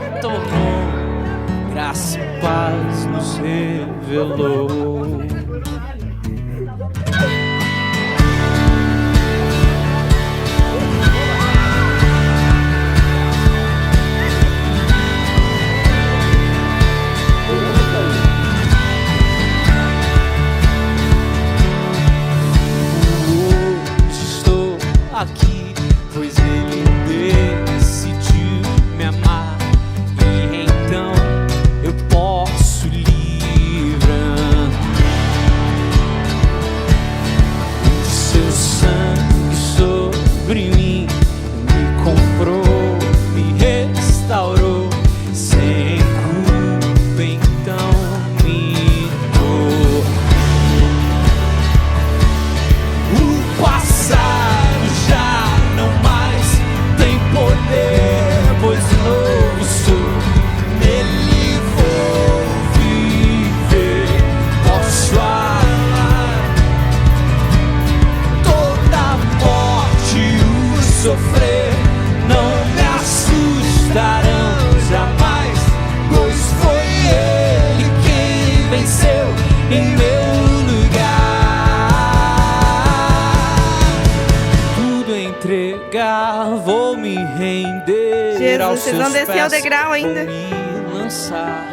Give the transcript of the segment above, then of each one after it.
retornou, graça e paz nos revelou. Aqui, pois ele decidiu me amar, e então eu posso livrar de seu sangue sobre mim, me comprou, me restaurou, sem culpa então me dou. O passado pois novo sou, nele vou viver, posso amar toda a morte e o sofrer, não me assustarão jamais, pois foi ele quem venceu em meu lugar. Tudo entregar, vou me render. Jesus, vocês vão descer o degrau ainda. Me lançar,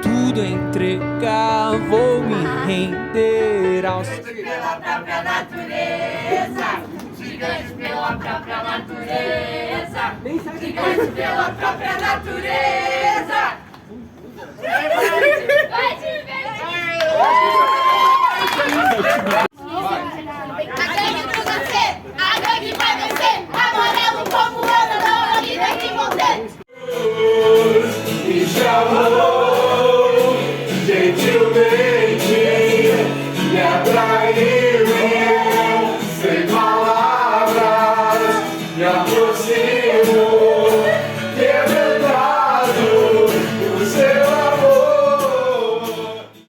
tudo entregar, vou me render aos pela própria natureza, gigante pela própria natureza, gigante pela própria natureza. Vai te ver. A gangue do você, a gangue vai vencer, amarelo como ano, não a vida que vão ter. Me chamou gentilmente, me atraiu.